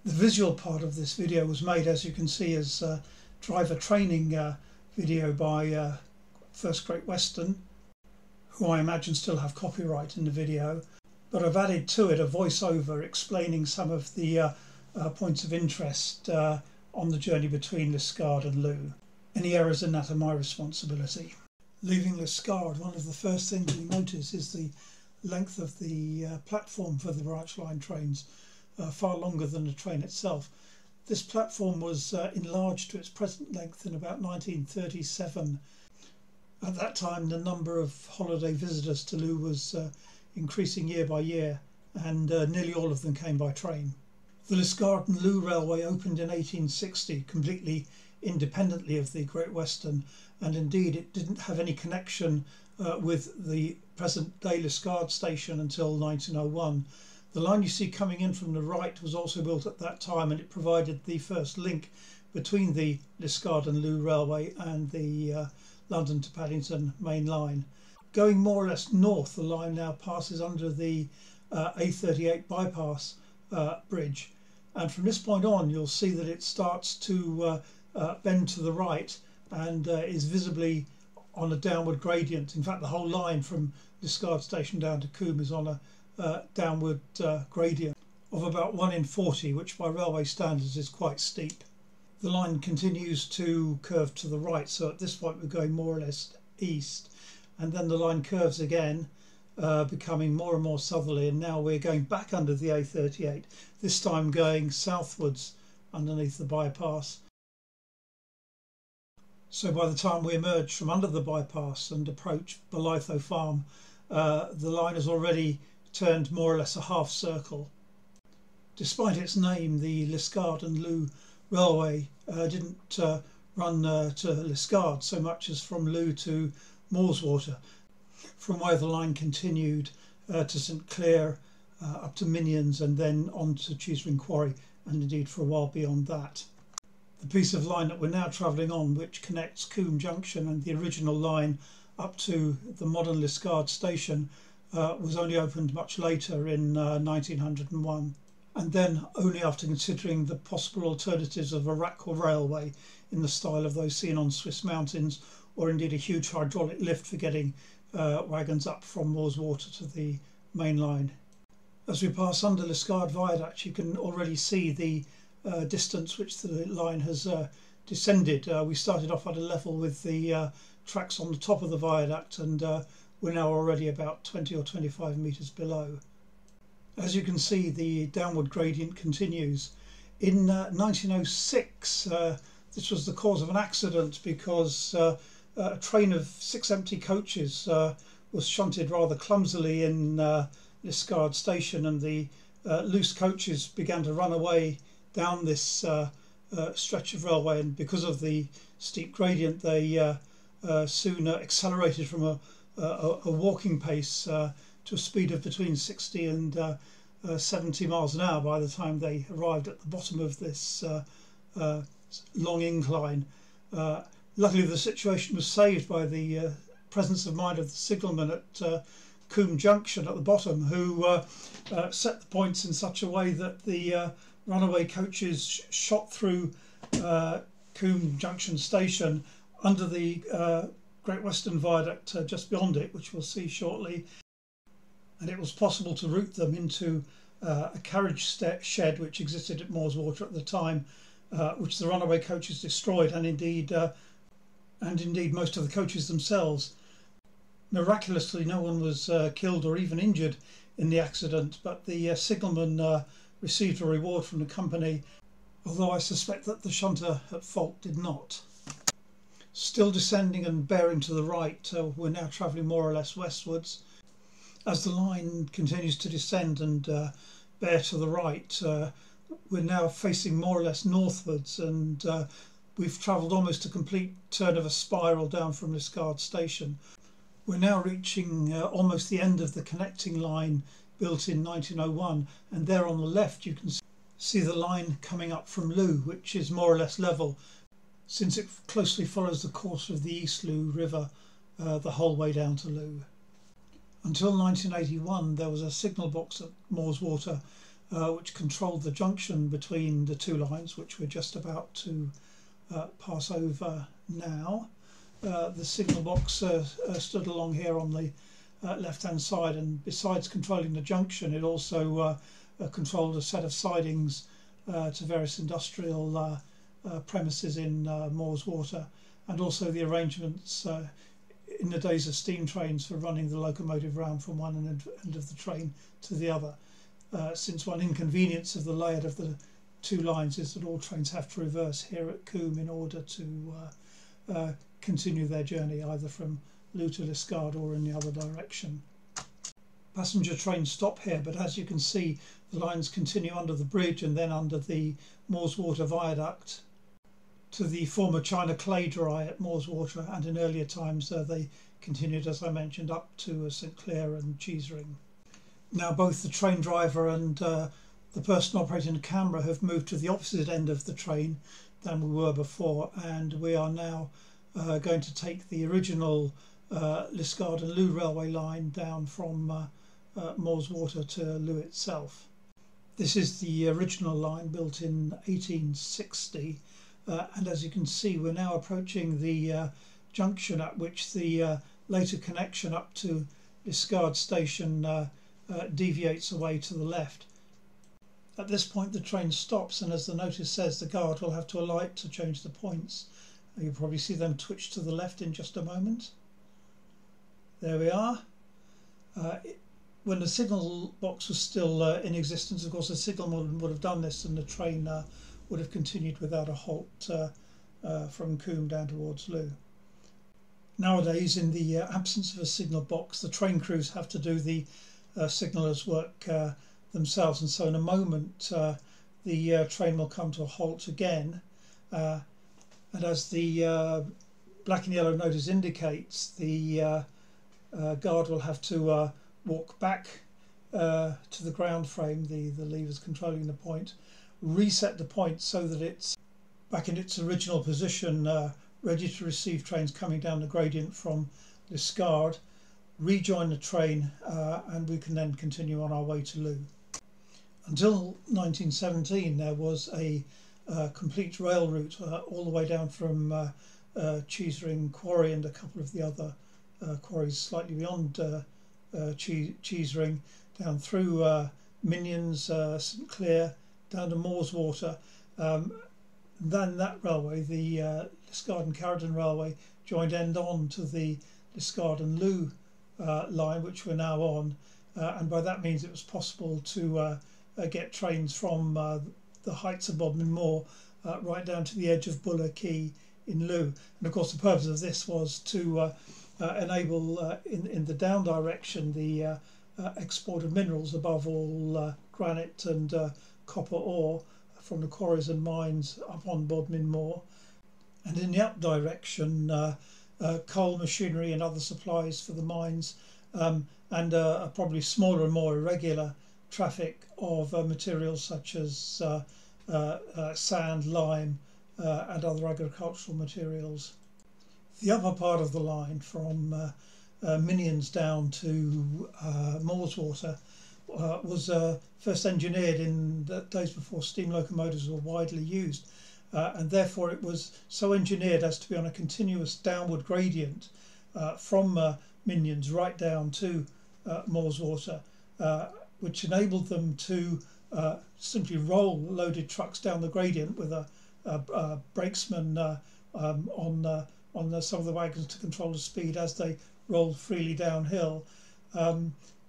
The visual part of this video was made, as you can see, as a driver training video by First Great Western, who I imagine still have copyright in the video, but I've added to it a voiceover explaining some of the points of interest on the journey between Liskeard and Looe. Any errors in that are my responsibility. Leaving Liskeard, one of the first things we notice is the length of the platform for the branch line trains, far longer than the train itself. This platform was enlarged to its present length in about 1937. At that time, the number of holiday visitors to Looe was increasing year by year, and nearly all of them came by train. The Liskeard and Looe Railway opened in 1860, completely independently of the Great Western, and indeed it didn't have any connection with the present-day Liskeard station until 1901. The line you see coming in from the right was also built at that time, and it provided the first link between the Liskeard and Looe Railway and the London to Paddington main line. Going more or less north, the line now passes under the A38 bypass bridge, and from this point on you'll see that it starts to bend to the right and is visibly on a downward gradient. In fact, the whole line from Liskeard station down to Coombe is on a downward gradient of about 1 in 40, which by railway standards is quite steep. The line continues to curve to the right, so at this point we're going more or less east, and then the line curves again, becoming more and more southerly, and now we're going back under the A38, this time going southwards underneath the bypass. So by the time we emerge from under the bypass and approach Belitho Farm, the line has already turned more or less a half circle. Despite its name, the Liskeard and Looe Railway didn't run to Liskeard so much as from Looe to Moorswater, from where the line continued to St Clear, up to Minions, and then on to Cheesering Quarry, and indeed for a while beyond that. The piece of line that we're now travelling on, which connects Coombe Junction and the original line up to the modern Liskeard station, was only opened much later in 1901, and then only after considering the possible alternatives of a rack or railway in the style of those seen on Swiss mountains, or indeed a huge hydraulic lift for getting wagons up from Moorswater to the main line. As we pass under Liskeard Viaduct, you can already see the distance which the line has descended. We started off at a level with the tracks on the top of the viaduct, and we're now already about 20 or 25 metres below. As you can see, the downward gradient continues. In 1906, this was the cause of an accident because a train of 6 empty coaches was shunted rather clumsily in Liskeard station, and the loose coaches began to run away down this stretch of railway, and because of the steep gradient they soon accelerated from a walking pace to a speed of between 60 and 70 miles an hour by the time they arrived at the bottom of this long incline. Luckily the situation was saved by the presence of mind of the signalman at Coombe Junction at the bottom, who set the points in such a way that the runaway coaches shot through Coombe Junction station under the Great Western Viaduct just beyond it, which we'll see shortly, and it was possible to route them into a carriage shed which existed at Moorswater at the time, which the runaway coaches destroyed, and indeed most of the coaches themselves. Miraculously, no one was killed or even injured in the accident, but the signalman received a reward from the company, although I suspect that the shunter at fault did not. Still descending and bearing to the right, we're now travelling more or less westwards. As the line continues to descend and bear to the right, we're now facing more or less northwards, and we've travelled almost a complete turn of a spiral down from Liskeard station. We're now reaching almost the end of the connecting line built in 1901, and there on the left you can see the line coming up from Looe, which is more or less level, since it closely follows the course of the East Looe River the whole way down to Looe. Until 1981 there was a signal box at Moorswater, which controlled the junction between the two lines, which we're just about to pass over now. The signal box stood along here on the left hand side, and besides controlling the junction, it also controlled a set of sidings to various industrial premises in Mooreswater, and also the arrangements in the days of steam trains for running the locomotive round from one end of the train to the other, since one inconvenience of the layout of the two lines is that all trains have to reverse here at Coombe in order to continue their journey either from Looe to Liskeard or in the other direction. Passenger trains stop here, but as you can see, the lines continue under the bridge and then under the Mooreswater viaduct to the former China clay dry at Mooreswater, and in earlier times they continued, as I mentioned, up to St Clair and Cheesering. Now both the train driver and the person operating the camera have moved to the opposite end of the train than we were before, and we are now going to take the original Liskeard and Looe railway line down from Mooreswater to Looe itself. This is the original line built in 1860, and as you can see, we're now approaching the junction at which the later connection up to Causeland Station deviates away to the left. At this point the train stops, and as the notice says, the guard will have to alight to change the points. You'll probably see them twitch to the left in just a moment. There we are. When the signal box was still in existence, of course, the signalman would have done this, and the train would have continued without a halt from Coombe down towards Looe. Nowadays, in the absence of a signal box, the train crews have to do the signallers' work themselves, and so in a moment the train will come to a halt again, and as the black and yellow notice indicates, the guard will have to walk back to the ground frame, the levers controlling the point, reset the point so that it's back in its original position, ready to receive trains coming down the gradient from Liskeard, rejoin the train, and we can then continue on our way to Looe. Until 1917 there was a complete rail route all the way down from Cheesering Quarry and a couple of the other quarries slightly beyond Cheesering, down through Minions, St Clair, down to Mooreswater. Then that railway, the Liskeard and Carradon Railway, joined end on to the Liskeard and Looe line, which we're now on, and by that means it was possible to get trains from the heights of Bodmin Moor right down to the edge of Buller Quay in Looe. And of course the purpose of this was to enable in the down direction the export of minerals, above all granite and copper ore from the quarries and mines up on Bodmin Moor, and in the up direction coal machinery and other supplies for the mines, and a probably smaller and more irregular traffic of materials such as sand, lime and other agricultural materials. The upper part of the line from Minions down to Mooreswater was first engineered in the days before steam locomotives were widely used, and therefore it was so engineered as to be on a continuous downward gradient from Minions right down to Mooreswater, which enabled them to simply roll loaded trucks down the gradient with a brakesman on some of the wagons to control the speed as they rolled freely downhill.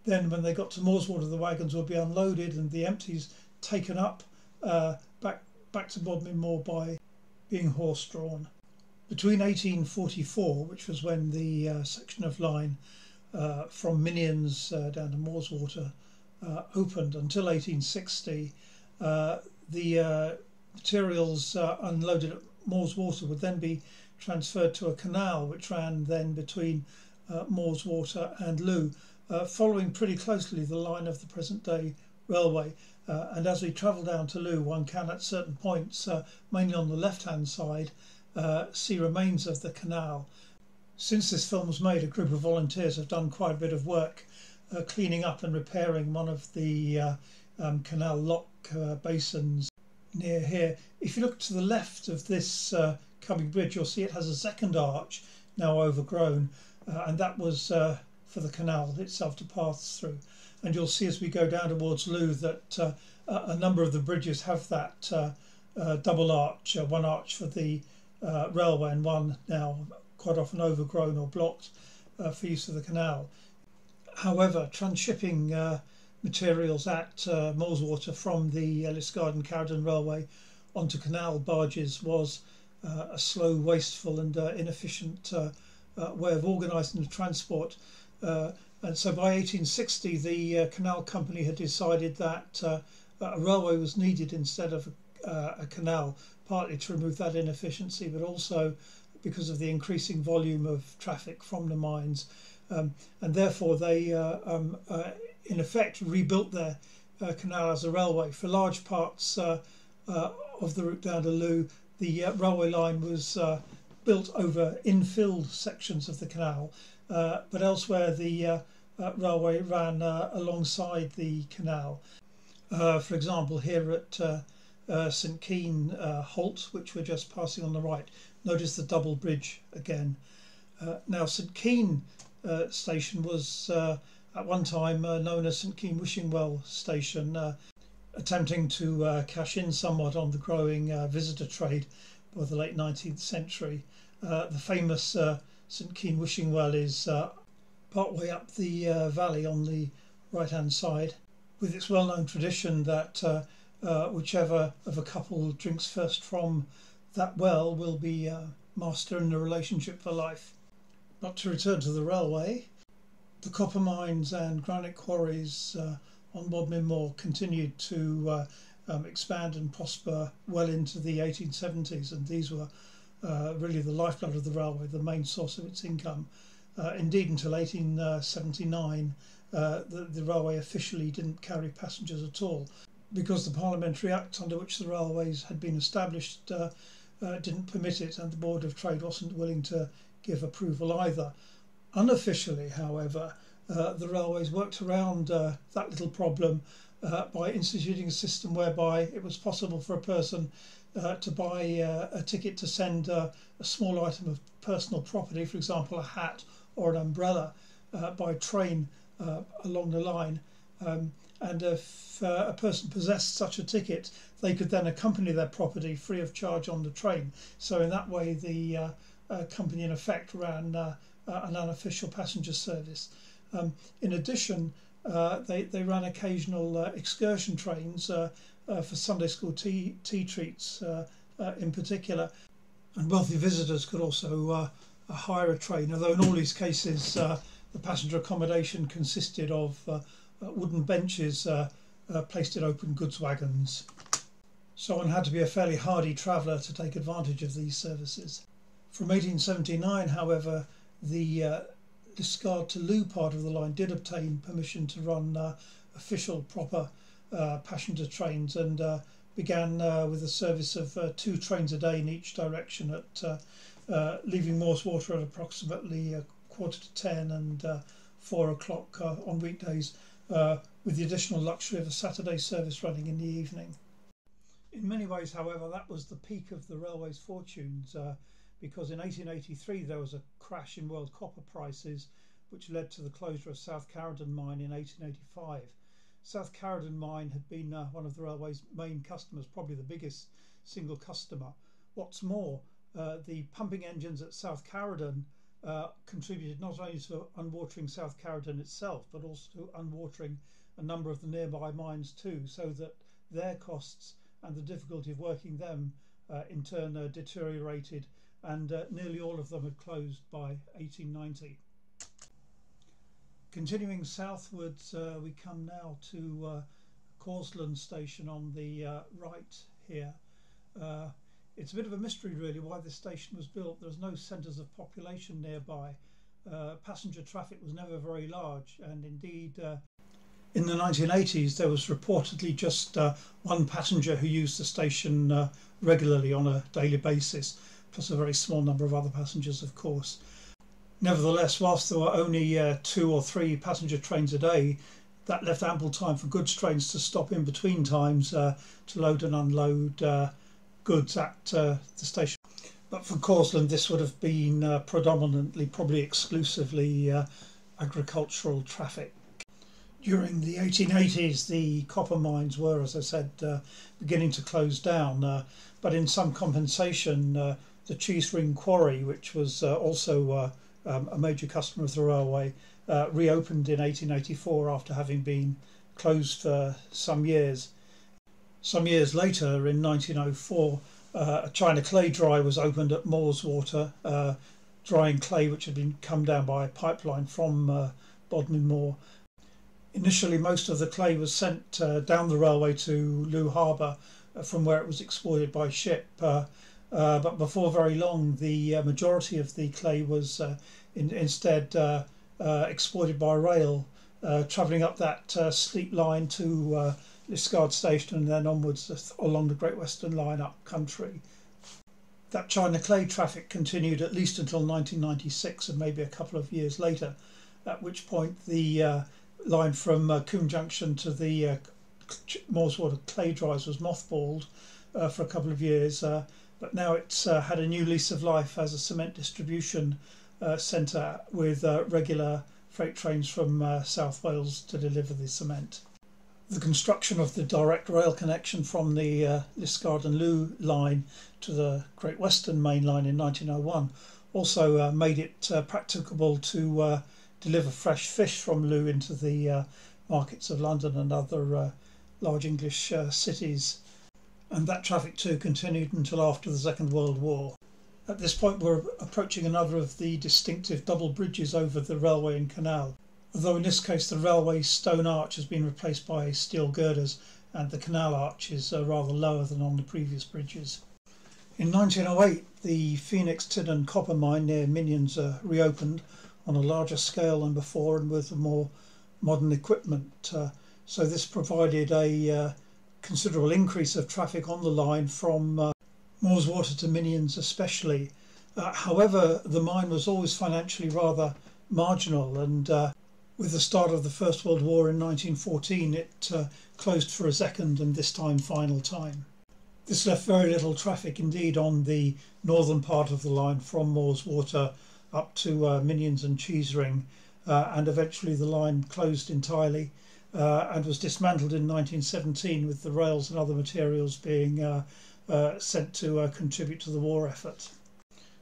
Then when they got to Mooreswater, the wagons would be unloaded and the empties taken up back to Bodmin Moor by being horse-drawn. Between 1844, which was when the section of line from Minions down to Mooreswater opened, until 1860, the materials unloaded at Mooreswater would then be transferred to a canal which ran then between Mooreswater and Looe, following pretty closely the line of the present day railway. And as we travel down to Looe, one can at certain points, mainly on the left hand side, see remains of the canal. Since this film was made, a group of volunteers have done quite a bit of work cleaning up and repairing one of the canal lock basins near here. If you look to the left of this coming bridge, you'll see it has a second arch, now overgrown, and that was for the canal itself to pass through. And you'll see as we go down towards Looe that a number of the bridges have that double arch, one arch for the railway and one now quite often overgrown or blocked for use of the canal. However, transshipping materials at Moulswater from the Liskeard and Caradon Railway onto canal barges was a slow, wasteful and inefficient way of organising the transport. And so by 1860 the canal company had decided that a railway was needed instead of a canal, partly to remove that inefficiency, but also because of the increasing volume of traffic from the mines. And therefore they in effect rebuilt their canal as a railway. For large parts of the route down to Looe, the railway line was built over infilled sections of the canal, but elsewhere the railway ran alongside the canal. For example, here at St Keen Halt, which we're just passing on the right, notice the double bridge again. Now St Keen Station was at one time known as St Keen Wishing Well Station, attempting to cash in somewhat on the growing visitor trade by the late 19th century. The famous St Keen Wishing Well is partway up the valley on the right hand side, with its well-known tradition that whichever of a couple drinks first from that well will be master in the relationship for life. But to return to the railway, the copper mines and granite quarries on Bodmin Moor continued to expand and prosper well into the 1870s, and these were really the lifeblood of the railway, the main source of its income. Indeed, until 1879, the railway officially didn't carry passengers at all, because the Parliamentary Act under which the railways had been established didn't permit it, and the Board of Trade wasn't willing to give approval either. Unofficially, however, the railways worked around that little problem by instituting a system whereby it was possible for a person to buy a ticket to send a small item of personal property, for example a hat or an umbrella, by train along the line, and if a person possessed such a ticket, they could then accompany their property free of charge on the train. So in that way the company in effect ran an unofficial passenger service. In addition, they ran occasional excursion trains for Sunday school tea treats in particular, and wealthy visitors could also hire a train, although in all these cases the passenger accommodation consisted of wooden benches placed in open goods wagons. So one had to be a fairly hardy traveller to take advantage of these services. From 1879, however, the Liskeard to Looe part of the line did obtain permission to run official proper passenger trains, and began with a service of 2 trains a day in each direction, at leaving Moulswater at approximately 10:15 and 4 o'clock on weekdays, with the additional luxury of a Saturday service running in the evening. In many ways, however, that was the peak of the railway's fortunes, because in 1883 there was a crash in world copper prices which led to the closure of South Caradon mine in 1885. South Caradon mine had been one of the railway's main customers, probably the biggest single customer. What's more, the pumping engines at South Caradon contributed not only to unwatering South Caradon itself, but also to unwatering a number of the nearby mines too, so that their costs and the difficulty of working them in turn deteriorated, and nearly all of them had closed by 1890. Continuing southwards, we come now to Causeland Station on the right here. It's a bit of a mystery really why this station was built. There's no centres of population nearby. Passenger traffic was never very large, and indeed in the 1980s there was reportedly just one passenger who used the station regularly on a daily basis, plus a very small number of other passengers, of course. Nevertheless, whilst there were only 2 or 3 passenger trains a day, That left ample time for goods trains to stop in between times to load and unload goods at the station. But for Causeland, this would have been predominantly, probably exclusively, agricultural traffic. During the 1880s, the copper mines were, as I said, beginning to close down, but in some compensation, the Cheese Ring Quarry, which was also a major customer of the railway, reopened in 1884 after having been closed for some years. Some years later, in 1904, a China clay dry was opened at Moorswater, drying clay which had been come down by a pipeline from Bodmin Moor. Initially, most of the clay was sent down the railway to Looe Harbour, from where it was exploited by ship. But before very long, the majority of the clay was instead exploited by rail, travelling up that steep line to Liskeard Station and then onwards along the Great Western Line up country. That China clay traffic continued at least until 1996 and maybe a couple of years later, at which point the line from Coombe Junction to the Moorswater clay dries was mothballed for a couple of years, but now it's had a new lease of life as a cement distribution centre with regular freight trains from South Wales to deliver the cement. The construction of the direct rail connection from the Liskeard and Looe line to the Great Western Main Line in 1901 also made it practicable to deliver fresh fish from Looe into the markets of London and other large English cities, and that traffic too continued until after the Second World War. At this point we're approaching another of the distinctive double bridges over the railway and canal, although in this case the railway stone arch has been replaced by steel girders and the canal arch is rather lower than on the previous bridges. In 1908 the Phoenix Tin and Copper Mine near Minions reopened on a larger scale than before and with more modern equipment, so this provided a considerable increase of traffic on the line from Moorswater to Minions especially. However, the mine was always financially rather marginal, and with the start of the First World War in 1914 it closed for a second and this time final time. This left very little traffic indeed on the northern part of the line from Moorswater up to Minions and Cheese Ring, and eventually the line closed entirely and was dismantled in 1917 with the rails and other materials being sent to contribute to the war effort.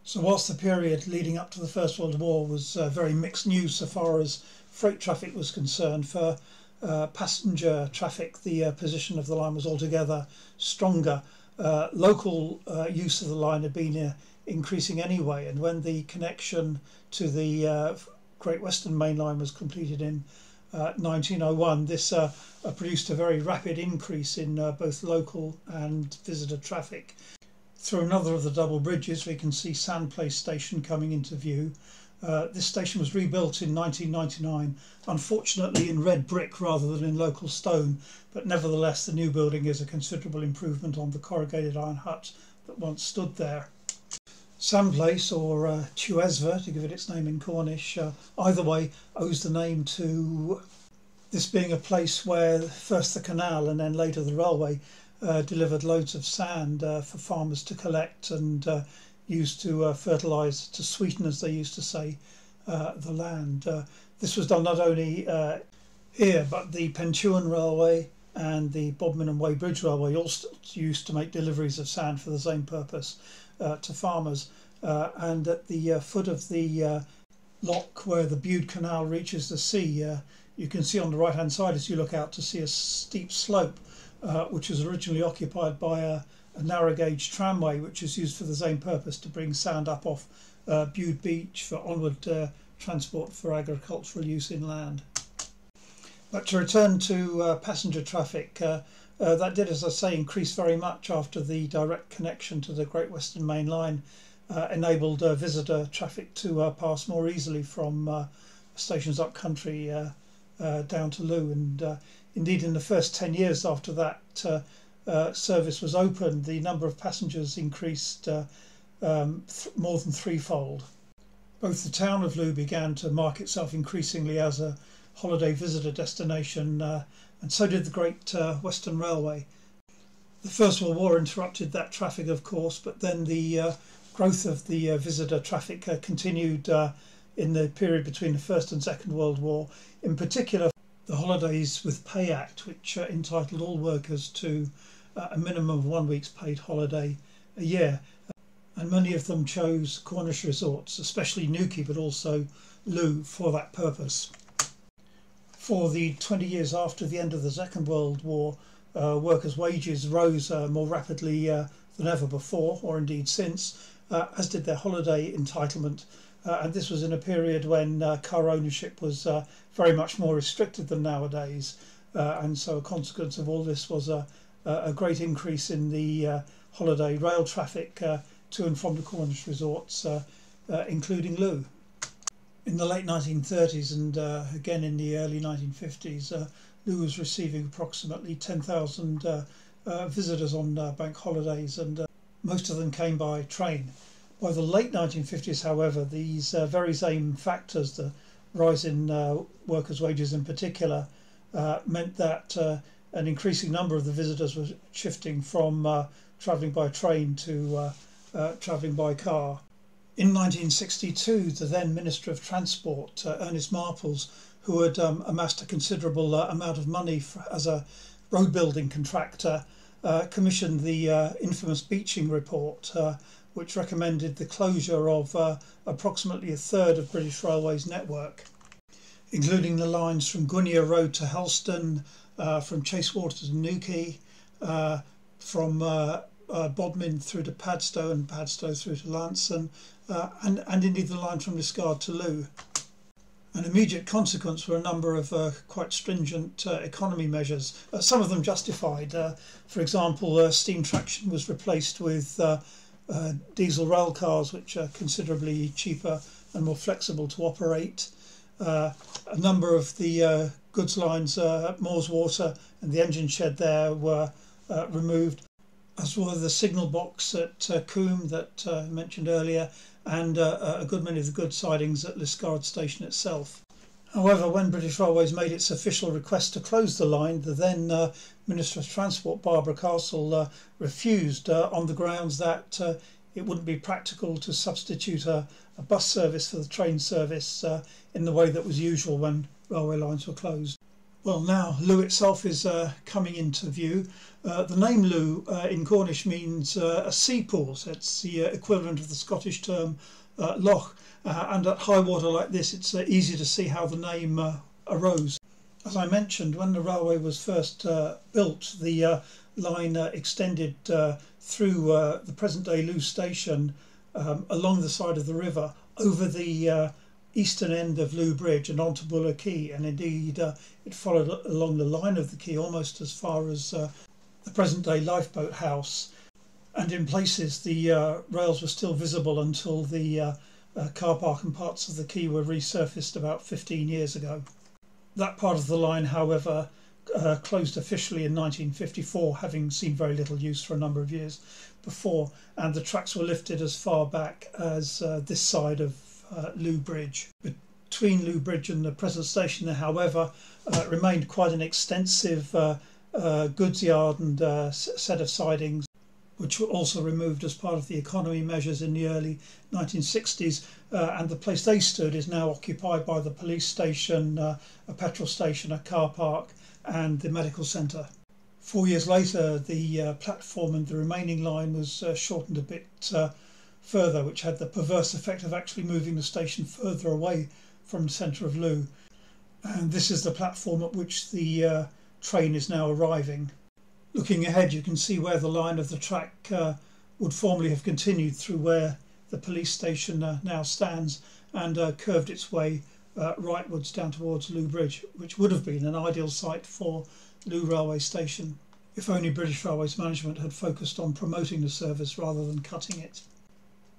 So whilst the period leading up to the First World War was very mixed news so far as freight traffic was concerned, for passenger traffic the position of the line was altogether stronger. Local use of the line had been increasing anyway, and when the connection to the Great Western Main Line was completed in 1901, this produced a very rapid increase in both local and visitor traffic. Through another of the double bridges we can see Sandplace Station coming into view. This station was rebuilt in 1999, unfortunately in red brick rather than in local stone, but nevertheless the new building is a considerable improvement on the corrugated iron hut that once stood there. Sandplace, or Tuesva to give it its name in Cornish, either way owes the name to this being a place where first the canal and then later the railway delivered loads of sand for farmers to collect and used to fertilise, to sweeten, as they used to say, the land. This was done not only here, but the Pentuan Railway and the Bodmin and Weybridge Railway also used to make deliveries of sand for the same purpose to farmers. And at the foot of the lock where the Bude Canal reaches the sea, you can see on the right hand side as you look out to see a steep slope which was originally occupied by a narrow gauge tramway which is used for the same purpose, to bring sand up off Bude Beach for onward transport for agricultural use inland. But to return to passenger traffic, that did, as I say, increase very much after the direct connection to the Great Western Main Line enabled visitor traffic to pass more easily from stations up country down to Looe, and indeed in the first 10 years after that service was opened, the number of passengers increased more than threefold. Both the town of Looe began to mark itself increasingly as a holiday visitor destination, and so did the Great Western Railway. The First World War interrupted that traffic, of course, but then the growth of the visitor traffic continued in the period between the First and Second World War. In particular, the Holidays with Pay Act, which entitled all workers to a minimum of 1 week's paid holiday a year. And many of them chose Cornish resorts, especially Newquay, but also Looe, for that purpose. For the 20 years after the end of the Second World War, workers' wages rose more rapidly than ever before, or indeed since, as did their holiday entitlement. And this was in a period when car ownership was very much more restricted than nowadays. And so a consequence of all this was a great increase in the holiday rail traffic to and from the Cornish resorts, including Looe. In the late 1930s and again in the early 1950s, Looe was receiving approximately 10,000 visitors on bank holidays, and most of them came by train. By the late 1950s, however, these very same factors, the rise in workers' wages in particular, meant that an increasing number of the visitors were shifting from travelling by train to travelling by car. In 1962, the then Minister of Transport, Ernest Marples, who had amassed a considerable amount of money as a road building contractor, commissioned the infamous Beeching Report, which recommended the closure of approximately a third of British Railways network, including the lines from Gwynia Road to Helston, from Chasewater to Newquay, from Bodmin through to Padstow and Padstow through to Lanson, and indeed the line from Liskeard to Looe. An immediate consequence were a number of quite stringent economy measures, some of them justified. For example, steam traction was replaced with diesel rail cars, which are considerably cheaper and more flexible to operate. A number of the goods lines at Moorswater and the engine shed there were removed, as were the signal box at Coombe that I mentioned earlier, and a good many of the goods sidings at Liskeard Station itself. However, when British Railways made its official request to close the line, the then Minister of Transport, Barbara Castle, refused on the grounds that it wouldn't be practical to substitute a bus service for the train service in the way that was usual when railway lines were closed. Well, now Looe itself is coming into view. The name Looe in Cornish means a sea pool, so it's the equivalent of the Scottish term loch, and at high water like this it's easy to see how the name arose. As I mentioned, when the railway was first built, the line extended through the present-day Looe station along the side of the river over the eastern end of Looe Bridge and onto Buller Quay, and indeed it followed along the line of the quay almost as far as the present-day lifeboat house, and in places the rails were still visible until the car park and parts of the quay were resurfaced about 15 years ago. That part of the line, however, closed officially in 1954, having seen very little use for a number of years before, and the tracks were lifted as far back as this side of Looe Bridge. Between Looe Bridge and the present station there, however, remained quite an extensive goods yard and set of sidings, which were also removed as part of the economy measures in the early 1960s, and the place they stood is now occupied by the police station, a petrol station, a car park and the medical centre. 4 years later, the platform and the remaining line was shortened a bit further, which had the perverse effect of actually moving the station further away from the centre of Looe. And this is the platform at which the train is now arriving. Looking ahead, you can see where the line of the track would formerly have continued through where the police station now stands, and curved its way rightwards down towards Looe Bridge, which would have been an ideal site for Looe Railway Station if only British Railways management had focused on promoting the service rather than cutting it.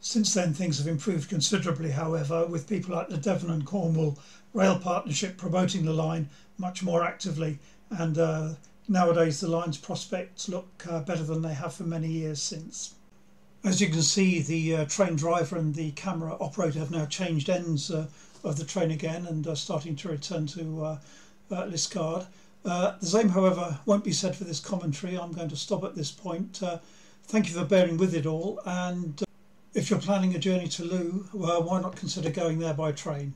Since then things have improved considerably, however, with people like the Devon and Cornwall Rail Partnership promoting the line much more actively, and nowadays the line's prospects look better than they have for many years since. As you can see, the train driver and the camera operator have now changed ends of the train again and starting to return to Liskeard. The same, however, won't be said for this commentary. I'm going to stop at this point. Thank you for bearing with it all, and if you're planning a journey to Looe, why not consider going there by train?